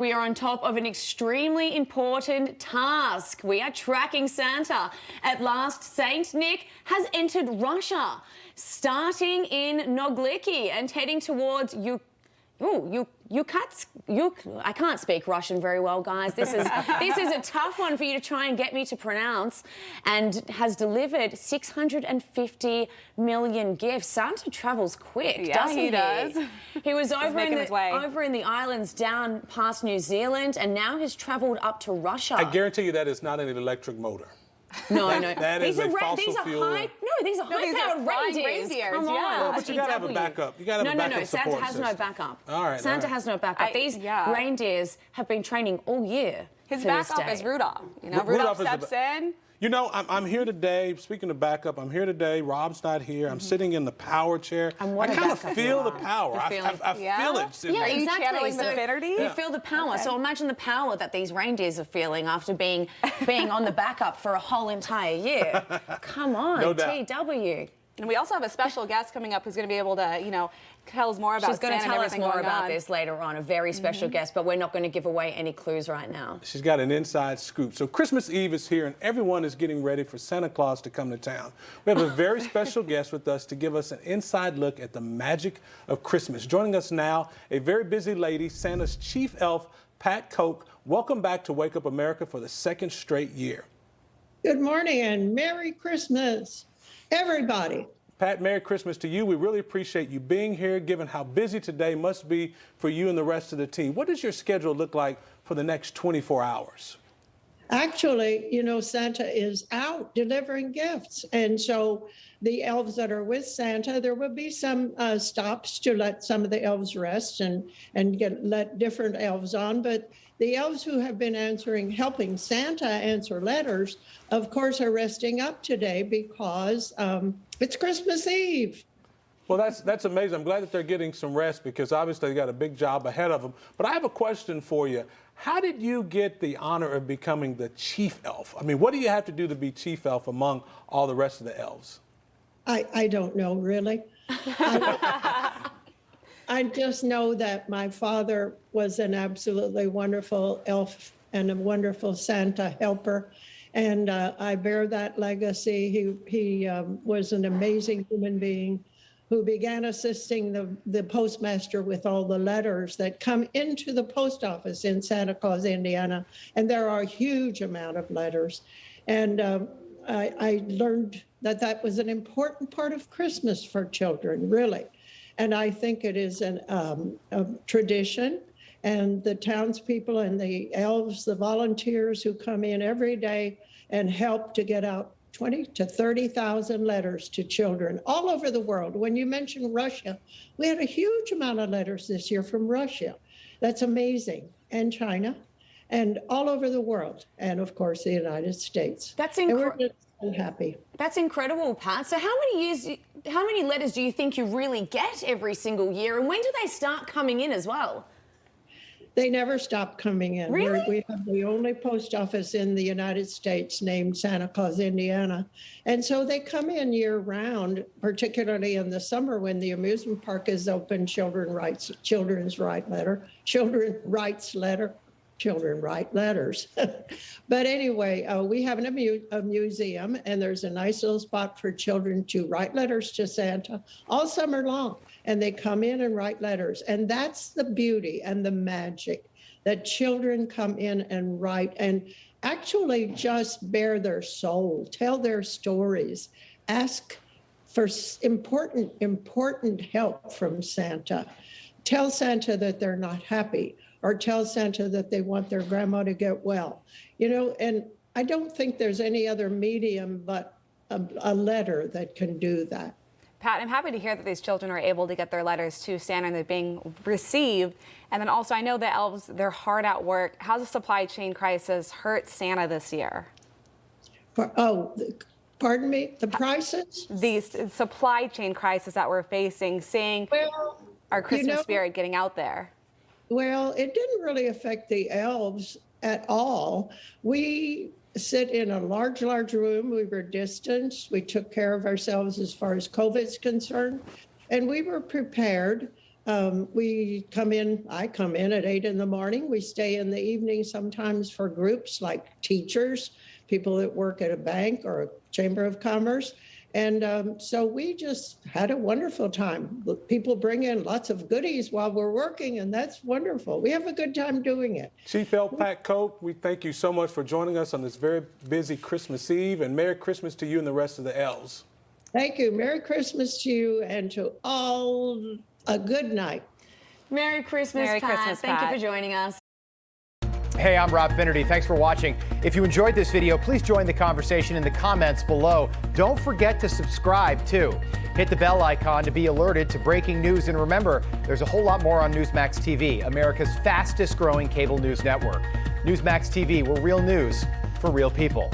We are on top of an extremely important task. We are tracking Santa. At last, Saint Nick has entered Russia, starting in Nogliki and heading towards I can't speak Russian very well, guys. This is a tough one for you to try and get me to pronounce, and has delivered 650 million gifts. Santa travels quick, doesn't he? Does. He was over in the islands down past New Zealand, and now has travelled up to Russia. I guarantee you that is not an electric motor. No. That is a fossil fuel. These are high-powered reindeers. Come on. Yeah. But you got to have a backup. You got to have a backup support Santa has no backup. All right. Santa has no backup. These reindeers have been training all year. His backup is Rudolph. You know, Rudolph steps in. You know, I'm here today, speaking of backup, I'm here today. Rob's not here. I'm sitting in the power chair. I kind of feel the power. I feel it. Yeah, Are you channeling the divinity? You feel the power. So imagine the power that these reindeers are feeling after being on the backup for a whole entire year. Come on, no doubt. TW. And we also have a special guest coming up who's going to be able to, you know, tell us more about Santa and everything going on. She's going to tell us more about this later on, a very special guest, but we're not going to give away any clues right now. She's got an inside scoop. So Christmas Eve is here, and everyone is getting ready for Santa Claus to come to town. We have a very special guest with us to give us an inside look at the magic of Christmas. Joining us now, a very busy lady, Santa's chief elf, Pat Koch. Welcome back to Wake Up America for the second straight year. Good morning and Merry Christmas, everybody. Pat, Merry Christmas to you. We really appreciate you being here, given how busy today must be for you and the rest of the team. What does your schedule look like for the next 24 hours? Actually, you know, Santa is out delivering gifts. And so the elves that are with Santa, there will be some stops to let some of the elves rest and let different elves on. But the elves who have been helping Santa answer letters, of course, are resting up today because it's Christmas Eve. Well, that's amazing. I'm glad that they're getting some rest because obviously they got a big job ahead of them. But I have a question for you. How did you get the honor of becoming the chief elf? I mean, what do you have to do to be chief elf among all the rest of the elves? I don't know, really. I just know that my father was an absolutely wonderful elf and a wonderful Santa helper. And I bear that legacy. He was an amazing human being who began assisting the postmaster with all the letters that come into the post office in Santa Claus, Indiana. And there are a huge amount of letters. And I learned that was an important part of Christmas for children, really. And I think it is a tradition. And the townspeople and the elves, the volunteers who come in every day and help to get out 20 to 30,000 letters to children all over the world. When you mentioned Russia, we had a huge amount of letters this year from Russia. That's amazing. And China and all over the world. And of course, the United States. That's incredible. We're just so happy. That's incredible, Pat. So how many letters do you think you really get every single year? And when do they start coming in as well? They never stop coming in. Really? We have the only post office in the United States named Santa Claus, Indiana. And so they come in year round, particularly in the summer when the amusement park is open. Children write letters. But anyway, we have a museum, and there's a nice little spot for children to write letters to Santa all summer long. And they come in and write letters. And that's the beauty and the magic, that children come in and write and actually just bare their soul, tell their stories, ask for important help from Santa, tell Santa that they're not happy, or tell Santa that they want their grandma to get well. You know, and I don't think there's any other medium but a letter that can do that. Pat, I'm happy to hear that these children are able to get their letters to Santa and they're being received. And then also, I know the elves, they're hard at work. How's the supply chain crisis hurt Santa this year? Pardon me, the prices? The supply chain crisis that we're facing, seeing our Christmas spirit getting out there. Well, it didn't really affect the elves at all. We sit in a large room. We were distanced. We took care of ourselves as far as COVID's concerned. And we were prepared We come in, I come in at 8 in the morning. We stay in the evening sometimes for groups like teachers, people that work at a bank or a chamber of commerce. And so we just had a wonderful time. People bring in lots of goodies while we're working, and that's wonderful. We have a good time doing it. Chief Pat Koch, we thank you so much for joining us on this very busy Christmas Eve, and Merry Christmas to you and the rest of the elves. Thank you. Merry Christmas to you and to all. A good night. Merry Christmas, Merry Pat. Christmas, Thank you Pat. for joining us. Hey, I'm Rob Finnerty. Thanks for watching. If you enjoyed this video, please join the conversation in the comments below. Don't forget to subscribe, too. Hit the bell icon to be alerted to breaking news. And remember, there's a whole lot more on Newsmax TV, America's fastest growing cable news network. Newsmax TV, we're real news for real people.